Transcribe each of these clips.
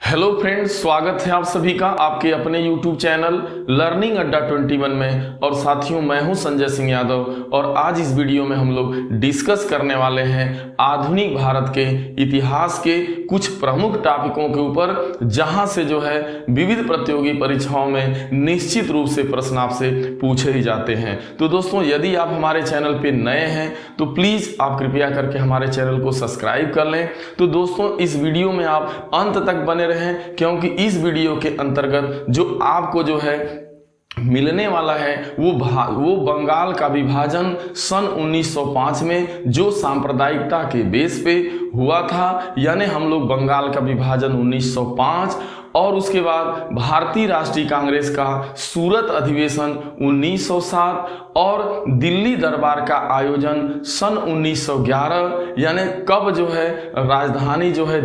Hello friends, स्वागत है आप सभी का आपके अपने YouTube चैनल लर्निंग अड्डा 21 में। और साथियों, मैं हूं संजय सिंह यादव और आज इस वीडियो में हम लोग डिस्कस करने वाले हैं आधुनिक भारत के इतिहास के कुछ प्रमुख टॉपिकों के ऊपर, जहां से जो है विविध प्रतियोगी परीक्षाओं में निश्चित रूप से प्रश्न आपसे पूछे ही जाते हैं। तो दोस्तों, यदि आप हमारे चैनल पे नए हैं तो प्लीज़ आप कृपया करके हमारे चैनल को सब्सक्राइब कर लें। तो दोस्तों, इस वीडियो में आप अंत तक बने रहें, क्योंकि इस वीडियो के अंतर्गत जो आपको जो है मिलने वाला है वो बंगाल का विभाजन सन 1905 में जो सांप्रदायिकता के बेस पे हुआ था, यानी हम लोग बंगाल का विभाजन 1905 और उसके बाद भारतीय राष्ट्रीय कांग्रेस का सूरत अधिवेशन 1907 और दिल्ली दरबार का आयोजन सन 1911, यानी कब जो है राजधानी जो है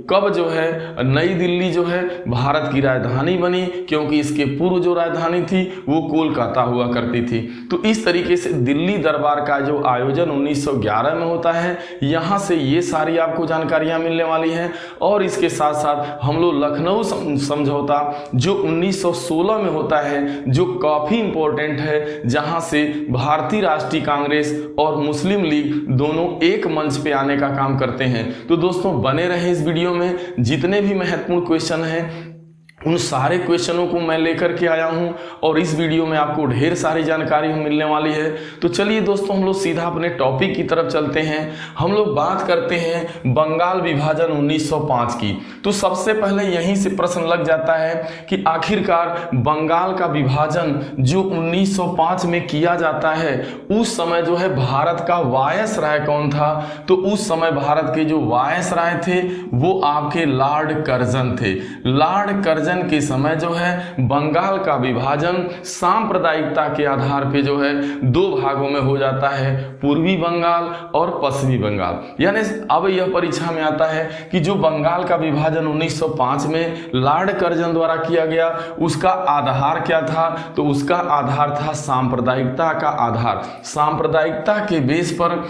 कब जो है नई दिल्ली जो है भारत की राजधानी बनी, क्योंकि इसके पूर्व जो राजधानी थी वो कोलकाता हुआ करती थी। तो इस तरीके से दिल्ली दरबार का जो आयोजन 1911 में होता है, यहाँ से ये सारी आपको जानकारियाँ मिलने वाली हैं। और इसके साथ साथ हम लोग लखनऊ समझौता जो 1916 में होता है, जो काफ़ी इंपॉर्टेंट है, जहां से भारतीय राष्ट्रीय कांग्रेस और मुस्लिम लीग दोनों एक मंच पे आने का काम करते हैं। तो दोस्तों, बने रहे इस वीडियो में, जितने भी महत्वपूर्ण क्वेश्चन हैं उन सारे क्वेश्चनों को मैं लेकर के आया हूं और इस वीडियो में आपको ढेर सारी जानकारी मिलने वाली है। तो चलिए दोस्तों, हम लोग सीधा अपने टॉपिक की तरफ चलते हैं। हम लोग बात करते हैं बंगाल विभाजन 1905 की। तो सबसे पहले यहीं से प्रश्न लग जाता है कि आखिरकार बंगाल का विभाजन जो 1905 में किया जाता है, उस समय जो है भारत का वायसराय कौन था? तो उस समय भारत के जो वायसराय थे वो आपके लॉर्ड कर्जन थे। लॉर्ड कर्जन के समय जो है बंगाल का विभाजन सांप्रदायिकता के आधार पे जो है दो भागों में हो जाता है, पूर्वी बंगाल और पश्चिमी बंगाल। यानी अब यह परीक्षा में आता है कि जो बंगाल का विभाजन 1905 में लॉर्ड कर्जन द्वारा किया गया, उसका आधार क्या था? तो उसका आधार था सांप्रदायिकता का आधार। सांप्रदायिकता के बेस पर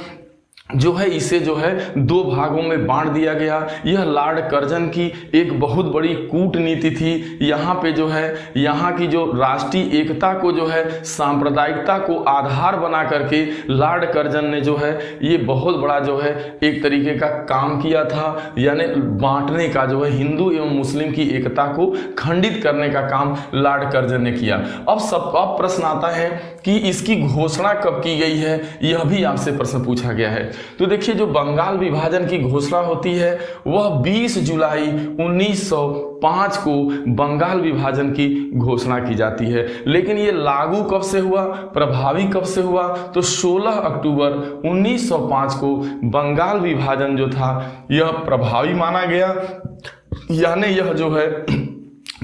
जो है इसे जो है दो भागों में बांट दिया गया। यह लॉर्ड कर्जन की एक बहुत बड़ी कूटनीति थी। यहाँ पे जो है यहाँ की जो राष्ट्रीय एकता को जो है सांप्रदायिकता को आधार बना करके लॉर्ड कर्जन ने जो है ये बहुत बड़ा जो है एक तरीके का काम किया था, यानी बांटने का, जो है हिंदू एवं मुस्लिम की एकता को खंडित करने का काम लॉर्ड कर्जन ने किया। अब प्रश्न आता है कि इसकी घोषणा कब की गई है, यह भी आपसे प्रश्न पूछा गया है। तो देखिए, जो बंगाल विभाजन की घोषणा होती है वह 20 जुलाई 1905 को बंगाल विभाजन की घोषणा की जाती है। लेकिन ये लागू कब से हुआ, प्रभावी कब से हुआ? तो 16 अक्टूबर 1905 को बंगाल विभाजन जो था यह प्रभावी माना गया, यानी यह जो है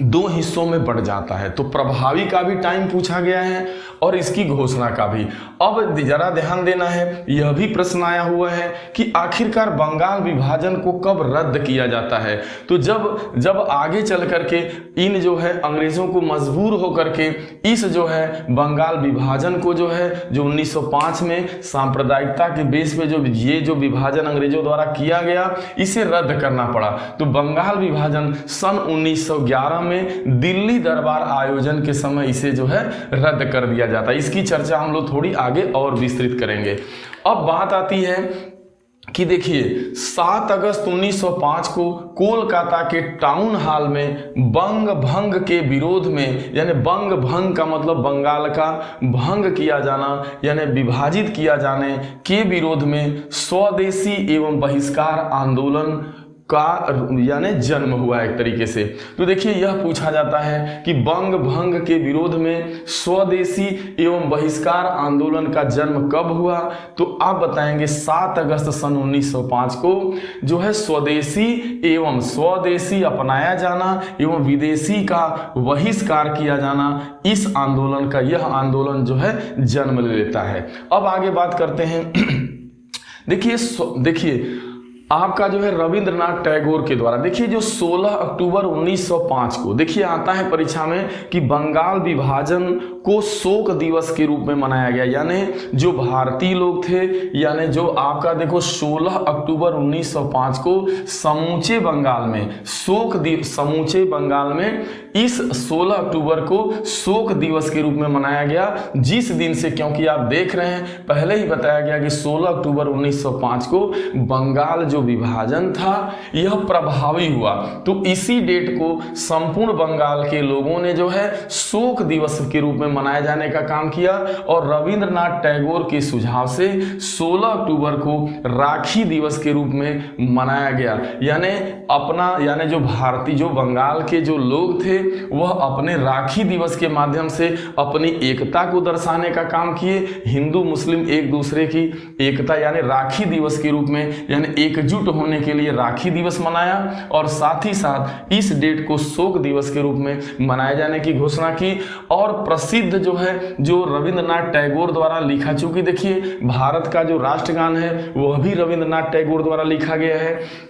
दो हिस्सों में बढ़ जाता है। तो प्रभावी का भी टाइम पूछा गया है और इसकी घोषणा का भी। अब जरा ध्यान देना है, यह भी प्रश्न आया हुआ है कि आखिरकार बंगाल विभाजन को कब रद्द किया जाता है? तो जब आगे चल करके इन जो है अंग्रेजों को मजबूर होकर के इस जो है बंगाल विभाजन को जो है जो 1905 में सांप्रदायिकता के बेस पे जो विभाजन अंग्रेजों द्वारा किया गया, इसे रद्द करना पड़ा। तो बंगाल विभाजन सन 1911 में दिल्ली दरबार आयोजन के समय इसे जो है रद्द कर दिया जाता है। इसकी चर्चा हम लोग थोड़ी आगे और विस्तृत करेंगे। अब बात आती है कि देखिए, 7 अगस्त 1905 को कोलकाता के टाउन हॉल में बंग भंग के विरोध में, यानी बंग भंग का मतलब बंगाल का भंग किया जाना यानी विभाजित किया जाने के विरोध में स्वदेशी एवं बहिष्कार आंदोलन का यानी जन्म हुआ एक तरीके से। तो देखिए, यह पूछा जाता है कि बंग भंग के विरोध में स्वदेशी एवं बहिष्कार आंदोलन का जन्म कब हुआ? तो आप बताएंगे 7 अगस्त सन 1905 को जो है स्वदेशी अपनाया जाना एवं विदेशी का बहिष्कार किया जाना, इस आंदोलन का यह आंदोलन जो है जन्म ले लेता है। अब आगे बात करते हैं। देखिए आपका जो है रविंद्रनाथ टैगोर के द्वारा, देखिए जो 16 अक्टूबर 1905 को देखिए आता है परीक्षा में कि बंगाल विभाजन को शोक दिवस के रूप में मनाया गया। यानी जो भारतीय लोग थे, यानी जो आपका देखो 16 अक्टूबर 1905 को समूचे बंगाल में समूचे बंगाल में इस 16 अक्टूबर को शोक दिवस के रूप में मनाया गया, जिस दिन से, क्योंकि आप देख रहे हैं पहले ही बताया गया कि 16 अक्टूबर 1905 को बंगाल जो विभाजन था यह प्रभावी हुआ, तो इसी डेट को संपूर्ण बंगाल के लोगों ने जो है शोक दिवस के रूप में मनाए जाने का काम किया। और रविंद्रनाथ टैगोर के सुझाव से 16 अक्टूबर को राखी दिवस के रूप में मनाया गया। यानी जो बंगाल के जो लोग थे वह अपने राखी दिवस के माध्यम से अपनी एकता को दर्शाने का काम किए। हिंदू मुस्लिम एक दूसरे की एकता यानी राखी दिवस के रूप में यानी एकजुट होने के लिए राखी दिवस मनाया, और साथ ही साथ इस डेट को शोक दिवस के रूप में मनाए जाने की घोषणा की। और प्रसिद्ध जो है जो रविंद्रनाथ टैगोर द्वारा लिखा, चूंकि देखिए भारत का जो राष्ट्रगान है वह भी रविंद्रनाथ टैगोर द्वारा लिखा गया है,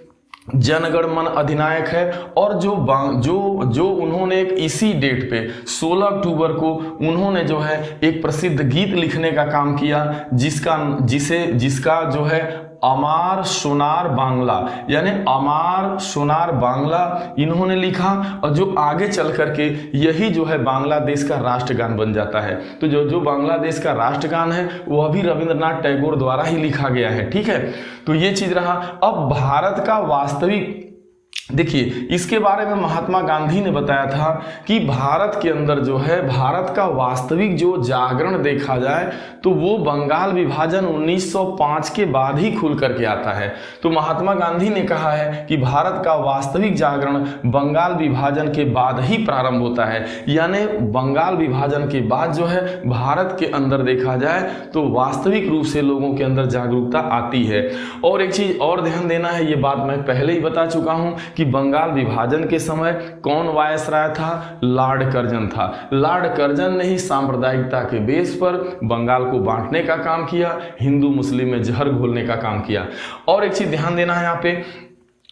जनगण मन अधिनायक है। और जो उन्होंने एक इसी डेट पे 16 अक्टूबर को उन्होंने जो है एक प्रसिद्ध गीत लिखने का काम किया, जिसका जो है अमार सोनार बांग्ला यानी अमार सोनार बांग्ला इन्होंने लिखा, और जो आगे चल करके यही जो है बांग्लादेश का राष्ट्रगान बन जाता है। तो जो बांग्लादेश का राष्ट्रगान है वह भी रविंद्रनाथ टैगोर द्वारा ही लिखा गया है। ठीक है, तो ये चीज रहा। अब भारत का वास्तविक देखिए, इसके बारे में महात्मा गांधी ने बताया था कि भारत के अंदर जो है भारत का वास्तविक जो जागरण देखा जाए तो वो बंगाल विभाजन 1905 के बाद ही खुल करके आता है। तो महात्मा गांधी ने कहा है कि भारत का वास्तविक जागरण बंगाल विभाजन के बाद ही प्रारंभ होता है। यानी बंगाल विभाजन के बाद जो है भारत के अंदर देखा जाए तो वास्तविक रूप से लोगों के अंदर जागरूकता आती है। और एक चीज और ध्यान देना है, ये बात मैं पहले ही बता चुका हूं कि बंगाल विभाजन के समय कौन वायसराय था? लॉर्ड कर्जन था। लॉर्ड कर्जन ने ही सांप्रदायिकता के बेस पर बंगाल को बांटने का काम किया, हिंदू मुस्लिम में जहर घोलने का काम किया। और एक चीज ध्यान देना है यहाँ पे,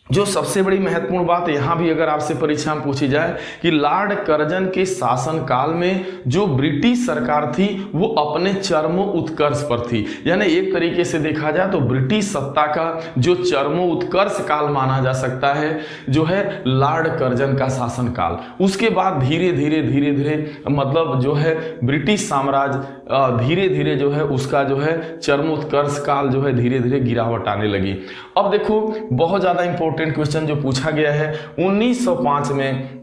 जो सबसे बड़ी महत्वपूर्ण बात यहां भी अगर आपसे परीक्षा में पूछी जाए कि लॉर्ड कर्जन के शासन काल में जो ब्रिटिश सरकार थी वो अपने चरमो उत्कर्ष पर थी। यानी एक तरीके से देखा जाए तो ब्रिटिश सत्ता का जो चरमो उत्कर्ष काल माना जा सकता है जो है लॉर्ड कर्जन का शासन काल। उसके बाद धीरे धीरे मतलब जो है ब्रिटिश साम्राज्य धीरे धीरे जो है उसका जो है चरमोत्कर्ष काल जो है धीरे धीरे गिरावट आने लगी। अब देखो बहुत ज्यादा इंपॉर्टेंट क्वेश्चन जो पूछा गया है 1905 में,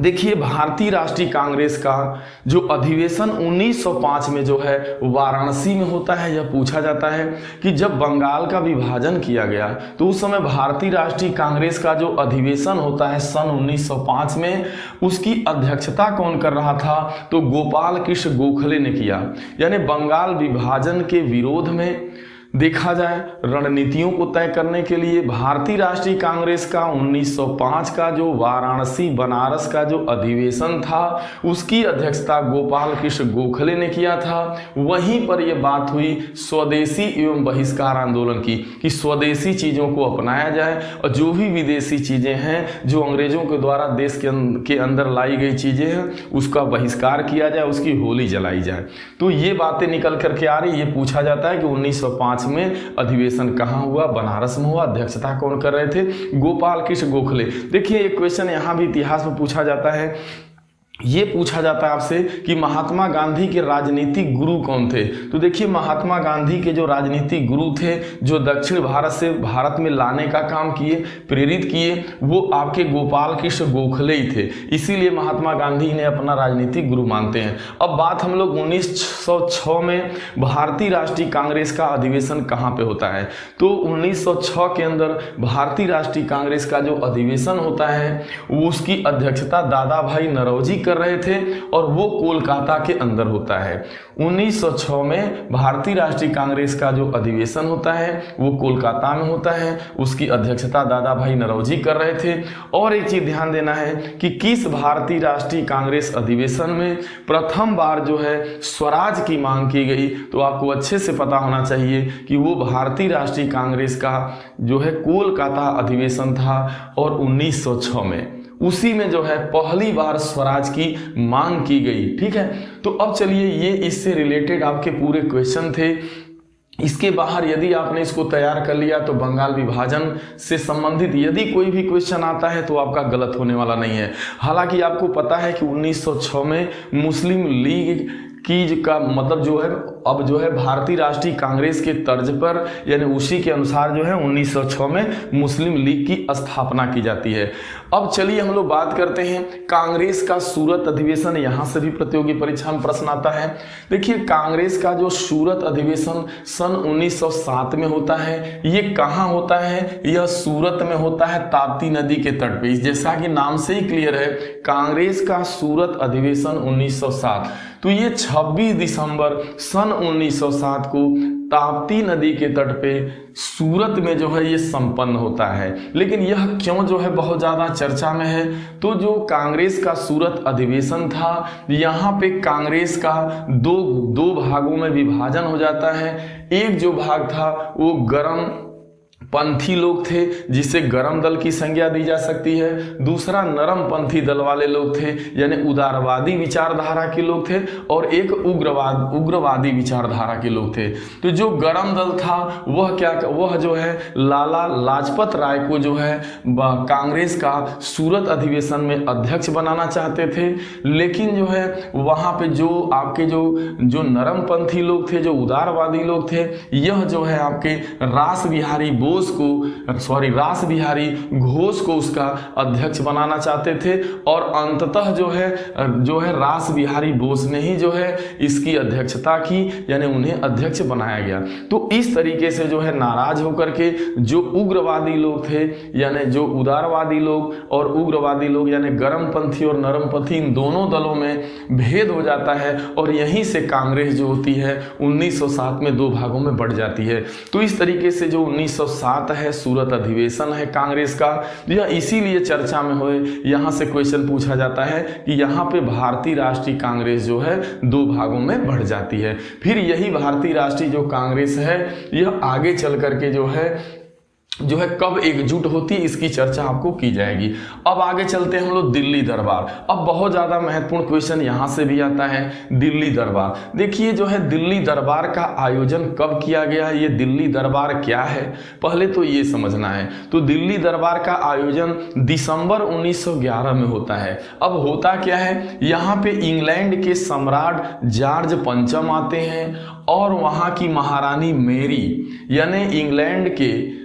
देखिए भारतीय राष्ट्रीय कांग्रेस का जो अधिवेशन 1905 में जो है वाराणसी में होता है। यह पूछा जाता है कि जब बंगाल का विभाजन किया गया तो उस समय भारतीय राष्ट्रीय कांग्रेस का जो अधिवेशन होता है सन 1905 में, उसकी अध्यक्षता कौन कर रहा था? तो गोपाल कृष्ण गोखले ने किया। यानी बंगाल विभाजन के विरोध में देखा जाए रणनीतियों को तय करने के लिए भारतीय राष्ट्रीय कांग्रेस का 1905 का जो वाराणसी बनारस का जो अधिवेशन था उसकी अध्यक्षता गोपाल कृष्ण गोखले ने किया था। वहीं पर यह बात हुई स्वदेशी एवं बहिष्कार आंदोलन की कि स्वदेशी चीज़ों को अपनाया जाए और जो भी विदेशी चीज़ें हैं जो अंग्रेजों के द्वारा देश के अंदर लाई गई चीज़ें हैं उसका बहिष्कार किया जाए, उसकी होली जलाई जाए। तो ये बातें निकल करके आ रही। ये पूछा जाता है कि 1905 में अधिवेशन कहां हुआ? बनारस में हुआ। अध्यक्षता कौन कर रहे थे? गोपाल कृष्ण गोखले। देखिए एक क्वेश्चन यहां भी इतिहास में पूछा जाता है, ये पूछा जाता है आपसे कि महात्मा गांधी के राजनीतिक गुरु कौन थे? तो देखिए महात्मा गांधी के जो राजनीतिक गुरु थे जो दक्षिण भारत से भारत में लाने का काम किए, प्रेरित किए, वो आपके गोपाल कृष्ण गोखले ही थे। इसीलिए महात्मा गांधी ने अपना राजनीतिक गुरु मानते हैं। अब बात हम लोग 1906 में भारतीय राष्ट्रीय कांग्रेस का अधिवेशन कहाँ पे होता है? तो 1906 के अंदर भारतीय राष्ट्रीय कांग्रेस का जो अधिवेशन होता है उसकी अध्यक्षता दादा भाई नौरोजी कर रहे थे और वो कोलकाता के अंदर होता है। 1906 में भारतीय राष्ट्रीय कांग्रेस का जो अधिवेशन होता है वो कोलकाता में होता है, उसकी अध्यक्षता दादा भाई नौरोजी कर रहे थे। और एक चीज ध्यान देना है कि किस भारतीय राष्ट्रीय कांग्रेस अधिवेशन में प्रथम बार जो है स्वराज की मांग की गई? तो आपको अच्छे से पता होना चाहिए कि वो भारतीय राष्ट्रीय कांग्रेस का जो है कोलकाता अधिवेशन था और 1906 में उसी में जो है पहली बार स्वराज की मांग की गई। ठीक है, तो अब चलिए ये इससे रिलेटेड आपके पूरे क्वेश्चन थे। इसके बाहर यदि आपने इसको तैयार कर लिया तो बंगाल विभाजन से संबंधित यदि कोई भी क्वेश्चन आता है तो आपका गलत होने वाला नहीं है। हालांकि आपको पता है कि 1906 में मुस्लिम लीग की का मतलब जो है अब जो है भारतीय राष्ट्रीय कांग्रेस के तर्ज पर यानी उसी के अनुसार जो है 1906 में मुस्लिम लीग की स्थापना की जाती है। अब चलिए हम लोग बात करते हैं कांग्रेस का सूरत अधिवेशन। यहां से भी प्रतियोगी परीक्षा में प्रश्न आता है। देखिए कांग्रेस का जो सूरत अधिवेशन सन 1907 में होता है। ये कहां होता है? यह सूरत में होता है, ताप्ती नदी के तट पे। जैसा कि नाम से ही क्लियर है, कांग्रेस का सूरत अधिवेशन 1907। तो ये 26 दिसंबर सन 1907 को ताप्ती नदी के तट पे सूरत में जो है ये संपन्न होता है। लेकिन यह क्यों जो है बहुत ज़्यादा चर्चा में है? तो जो कांग्रेस का सूरत अधिवेशन था, यहाँ पे कांग्रेस का दो भागों में विभाजन हो जाता है। एक जो भाग था वो गरम पंथी लोग थे, जिसे गरम दल की संज्ञा दी जा सकती है। दूसरा नरम पंथी दल वाले लोग थे, यानी उदारवादी विचारधारा के लोग थे। और एक उग्रवादी विचारधारा के लोग थे। तो जो गरम दल था वह जो है लाला लाजपत राय को जो है कांग्रेस का सूरत अधिवेशन में अध्यक्ष बनाना चाहते थे। लेकिन जो है वहाँ पे जो आपके जो नरम पंथी लोग थे, जो उदारवादी लोग थे, यह जो है आपके रास बिहारी घोष को उसका अध्यक्ष बनाना चाहते थे। और अंततः जो है रास बिहारी बोस ने ही जो है इसकी अध्यक्षता की, यानी उन्हें अध्यक्ष बनाया गया। तो इस तरीके से जो है नाराज होकर के जो उग्रवादी लोग थे, यानी जो उदारवादी लोग और उग्रवादी लोग, यानी गर्मपंथी और नरमपंथी, इन दोनों दलों में भेद हो जाता है। और यहीं से कांग्रेस जो होती है 1907 में दो भागों में बढ़ जाती है। तो इस तरीके से जो 1907 है सूरत अधिवेशन है कांग्रेस का, यह इसीलिए चर्चा में हुए। यहां से क्वेश्चन पूछा जाता है कि यहां पे भारतीय राष्ट्रीय कांग्रेस जो है दो भागों में बढ़ जाती है। फिर यही भारतीय राष्ट्रीय जो कांग्रेस है यह आगे चल करके जो है कब एकजुट होती, इसकी चर्चा आपको की जाएगी। अब आगे चलते हैं हम लोग दिल्ली दरबार। अब बहुत ज़्यादा महत्वपूर्ण क्वेश्चन यहाँ से भी आता है, दिल्ली दरबार। देखिए जो है दिल्ली दरबार का आयोजन कब किया गया, ये दिल्ली दरबार क्या है, पहले तो ये समझना है। तो दिल्ली दरबार का आयोजन दिसंबर 1911 में होता है। अब होता क्या है, यहाँ पे इंग्लैंड के सम्राट जॉर्ज पंचम आते हैं और वहाँ की महारानी मैरी, यानी इंग्लैंड के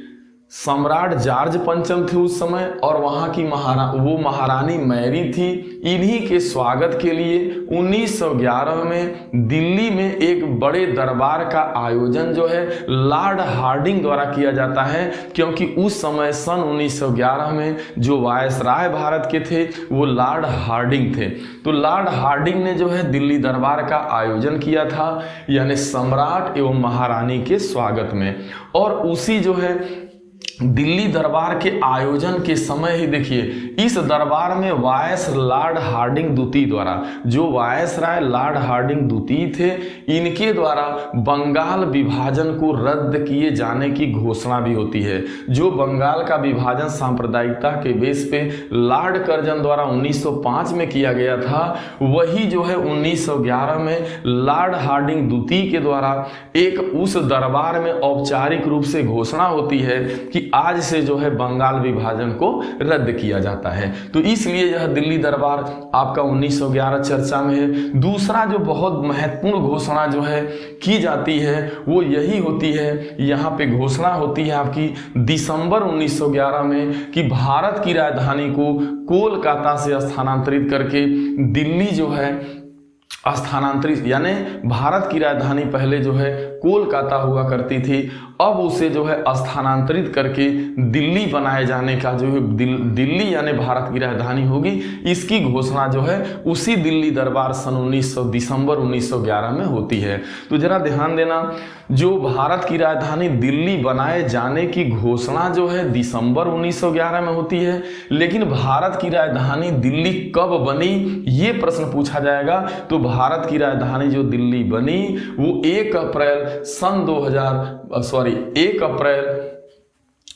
सम्राट जॉर्ज पंचम थे उस समय, और वहाँ की महारानी मैरी थी। इन्हीं के स्वागत के लिए 1911 में दिल्ली में एक बड़े दरबार का आयोजन जो है लॉर्ड हार्डिंग द्वारा किया जाता है। क्योंकि उस समय सन 1911 में जो वायसराय भारत के थे वो लॉर्ड हार्डिंग थे। तो लॉर्ड हार्डिंग ने जो है दिल्ली दरबार का आयोजन किया था, यानी सम्राट एवं महारानी के स्वागत में। और उसी जो है दिल्ली दरबार के आयोजन के समय ही देखिए इस दरबार में वायस लॉर्ड हार्डिंग द्वितीय द्वारा, जो वायसराय लॉर्ड हार्डिंग द्वितीय थे, इनके द्वारा बंगाल विभाजन को रद्द किए जाने की घोषणा भी होती है। जो बंगाल का विभाजन सांप्रदायिकता के बेस पे लॉर्ड कर्जन द्वारा 1905 में किया गया था, वही जो है 1911 में लॉर्ड हार्डिंग द्वितीय के द्वारा एक उस दरबार में औपचारिक रूप से घोषणा होती है कि आज से जो है बंगाल विभाजन को रद्द किया जाता है। तो इसलिए यह दिल्ली दरबार आपका 1911 चर्चा में है। दूसरा जो बहुत महत्वपूर्ण घोषणा जो है की जाती है वो यही होती है, यहाँ पे घोषणा होती है आपकी दिसंबर 1911 में कि भारत की राजधानी को कोलकाता से स्थानांतरित करके दिल्ली जो है स्थानांतरित, यानी भारत की राजधानी पहले जो है कोलकाता हुआ करती थी, अब उसे जो है स्थानांतरित करके दिल्ली बनाए जाने का जो है दिल्ली यानी भारत की राजधानी होगी, इसकी घोषणा जो है उसी दिल्ली दरबार सन दिसंबर 1911 में होती है। तो जरा ध्यान देना, जो भारत की राजधानी दिल्ली बनाए जाने की घोषणा जो है दिसंबर 1911 में होती है, लेकिन भारत की राजधानी दिल्ली कब बनी ये प्रश्न पूछा जाएगा। तो भारत की राजधानी जो दिल्ली बनी वो 1 अप्रैल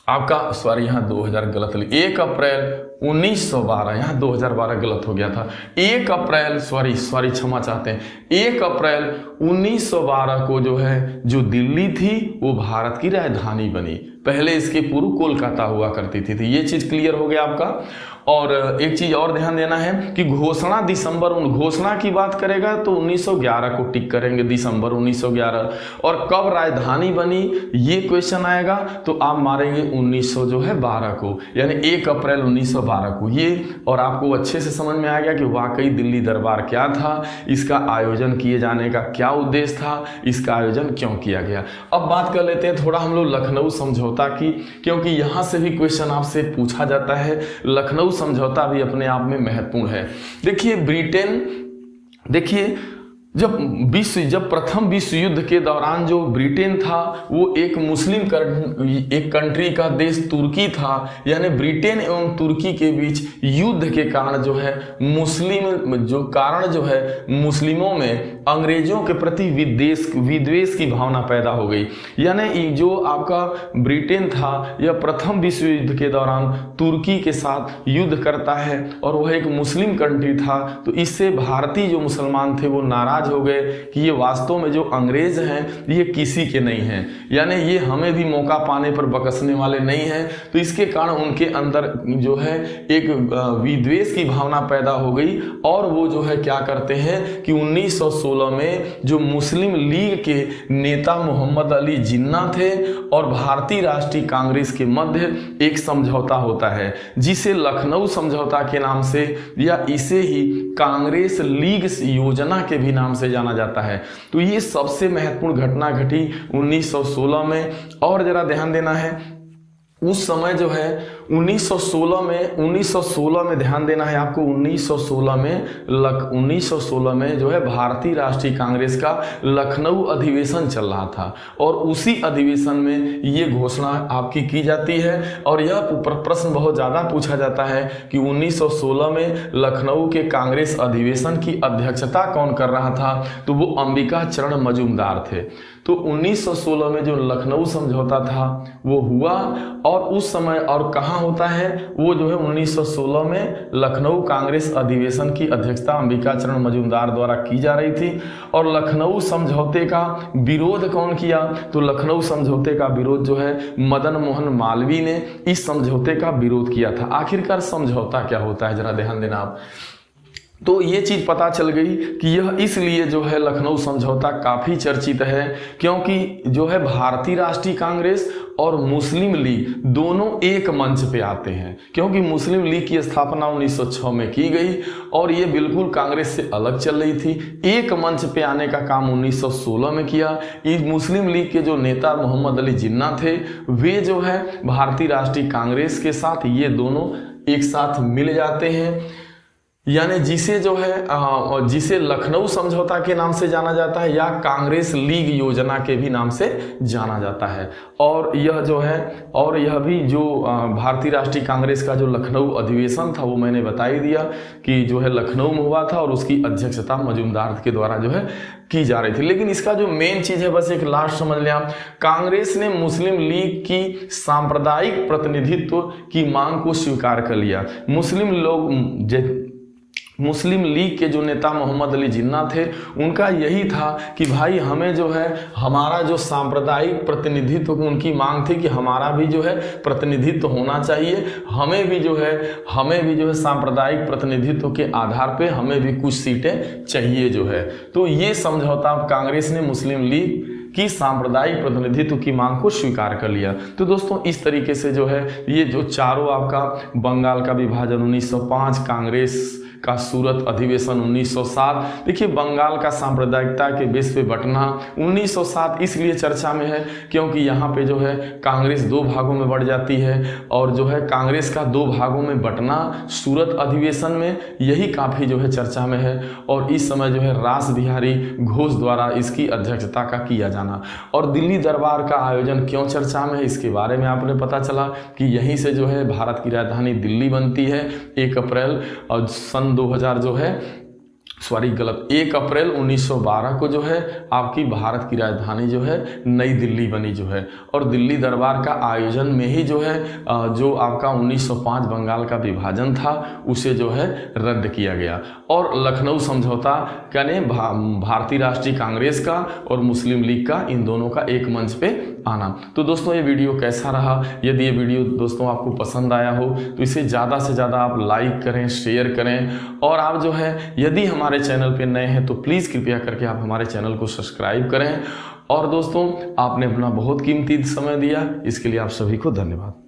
आपका सॉरी यहाँ 2000 गलत, 1 अप्रैल 1912, यहाँ 2012 गलत हो गया था। 1 अप्रैल सॉरी क्षमा चाहते हैं, 1 अप्रैल 1912 को जो है जो दिल्ली थी वो भारत की राजधानी बनी। पहले इसके पूर्व कोलकाता हुआ करती थी। तो ये चीज क्लियर हो गया आपका। और एक चीज और ध्यान देना है कि घोषणा दिसंबर, घोषणा की बात करेगा तो 1911 को टिक करेंगे, दिसंबर 1911। और कब राजधानी बनी ये क्वेश्चन आएगा तो आप मारेंगे 1912 को, यानी 1 अप्रैल 1912 को ये। और आपको अच्छे से समझ में आ गया कि वाकई दिल्ली दरबार क्या था, इसका आयोजन किए जाने का क्या उद्देश्य था, इसका आयोजन क्यों किया गया। अब बात कर लेते हैं थोड़ा हम लोग लखनऊ समझौता की, क्योंकि यहाँ से भी क्वेश्चन आपसे पूछा जाता है। लखनऊ समझौता भी अपने आप में महत्वपूर्ण है। देखिए ब्रिटेन, देखिए जब प्रथम विश्व युद्ध के दौरान जो ब्रिटेन था वो एक मुस्लिम एक कंट्री का देश तुर्की था, यानी ब्रिटेन एवं तुर्की के बीच युद्ध के कारण जो है मुस्लिमों में अंग्रेजों के प्रति विद्वेष की भावना पैदा हो गई। यानी जो आपका ब्रिटेन था यह प्रथम विश्व युद्ध के दौरान तुर्की के साथ युद्ध करता है और वह एक मुस्लिम कंट्री था, तो इससे भारतीय जो मुसलमान थे वो नाराज हो गए कि ये वास्तव में जो अंग्रेज हैं ये किसी के नहीं हैं, यानी ये हमें भी मौका पाने पर बकसने वाले नहीं हैं। तो इसके कारण उनके अंदर जो है एक विद्वेष की भावना पैदा हो गई और वो जो है क्या करते हैं कि 1916 में जो मुस्लिम लीग के नेता मोहम्मद अली जिन्ना थे और भारतीय राष्ट्रीय कांग्रेस के मध्य एक समझौता होता है जिसे लखनऊ समझौता के नाम से या इसे ही कांग्रेस लीग योजना के भी नाम से जाना जाता है। तो ये सबसे महत्वपूर्ण घटना घटी 1916 में। और जरा ध्यान देना है उस समय जो है 1916 में ध्यान देना है आपको, 1916 में जो है भारतीय राष्ट्रीय कांग्रेस का लखनऊ अधिवेशन चल रहा था और उसी अधिवेशन में ये घोषणा आपकी की जाती है। और यह प्रश्न बहुत ज़्यादा पूछा जाता है कि 1916 में लखनऊ के कांग्रेस अधिवेशन की अध्यक्षता कौन कर रहा था, तो वो अंबिका चरण मजूमदार थे। तो 1916 में जो लखनऊ समझौता था वो हुआ और उस समय और कहाँ होता है वो जो है 1916 में लखनऊ कांग्रेस अधिवेशन की अध्यक्षता अंबिका चरण मजूमदार द्वारा की जा रही थी। और लखनऊ समझौते का विरोध कौन किया, तो लखनऊ समझौते का विरोध जो है मदन मोहन मालवीय ने इस समझौते का विरोध किया था। आखिरकार समझौता क्या होता है जरा ध्यान देना आप। तो ये चीज पता चल गई कि यह इसलिए जो है लखनऊ समझौता काफी चर्चित है क्योंकि जो है भारतीय राष्ट्रीय कांग्रेस और मुस्लिम लीग दोनों एक मंच पे आते हैं, क्योंकि मुस्लिम लीग की स्थापना 1906 में की गई और ये बिल्कुल कांग्रेस से अलग चल रही थी। एक मंच पे आने का काम 1916 में किया। इस मुस्लिम लीग के जो नेता मोहम्मद अली जिन्ना थे वे जो है भारतीय राष्ट्रीय कांग्रेस के साथ ये दोनों एक साथ मिल जाते हैं, यानी जिसे जो है जिसे लखनऊ समझौता के नाम से जाना जाता है या कांग्रेस लीग योजना के भी नाम से जाना जाता है। और यह जो है और यह भी जो भारतीय राष्ट्रीय कांग्रेस का जो लखनऊ अधिवेशन था वो मैंने बता ही दिया कि जो है लखनऊ में हुआ था और उसकी अध्यक्षता मजूमदार के द्वारा जो है की जा रही थी। लेकिन इसका जो मेन चीज है बस एक लास्ट समझ लें आप, कांग्रेस ने मुस्लिम लीग की सांप्रदायिक प्रतिनिधित्व की मांग को स्वीकार कर लिया। मुस्लिम लीग के जो नेता मोहम्मद अली जिन्ना थे उनका यही था कि भाई हमें जो है हमारा जो सांप्रदायिक प्रतिनिधित्व उनकी मांग थी कि हमारा भी जो है प्रतिनिधित्व होना चाहिए, हमें भी जो है सांप्रदायिक प्रतिनिधित्व के आधार पे हमें भी कुछ सीटें चाहिए जो है। तो ये समझौता कांग्रेस ने मुस्लिम लीग की सांप्रदायिक प्रतिनिधित्व की मांग को स्वीकार कर लिया। तो दोस्तों इस तरीके से जो है ये जो चारों आपका बंगाल का विभाजन 1905, कांग्रेस का सूरत अधिवेशन 1907, देखिए बंगाल का सांप्रदायिकता के बेस पे बंटना 1907 इसलिए चर्चा में है क्योंकि यहाँ पे जो है कांग्रेस दो भागों में बढ़ जाती है और जो है कांग्रेस का दो भागों में बंटना सूरत अधिवेशन में यही काफ़ी जो है चर्चा में है। और इस समय जो है रास बिहारी घोष द्वारा इसकी अध्यक्षता का किया जाना। और दिल्ली दरबार का आयोजन क्यों चर्चा में है इसके बारे में आपने पता चला कि यहीं से जो है भारत की राजधानी दिल्ली बनती है 1 अप्रैल और सन 2000 जो है सॉरी गलत, 1 अप्रैल 1912 को जो है आपकी भारत की राजधानी जो है नई दिल्ली बनी जो है। और दिल्ली दरबार का आयोजन में ही जो है जो आपका 1905 बंगाल का विभाजन था उसे जो है रद्द किया गया। और लखनऊ समझौता यानी भारतीय राष्ट्रीय कांग्रेस का और मुस्लिम लीग का, इन दोनों का एक मंच पे आना। तो दोस्तों ये वीडियो कैसा रहा? यदि ये वीडियो दोस्तों आपको पसंद आया हो तो इसे ज़्यादा से ज़्यादा आप लाइक करें, शेयर करें। और आप जो है यदि हमारे चैनल पे नए हैं तो प्लीज़ कृपया करके आप हमारे चैनल को सब्सक्राइब करें। और दोस्तों आपने अपना बहुत कीमती समय दिया, इसके लिए आप सभी को धन्यवाद।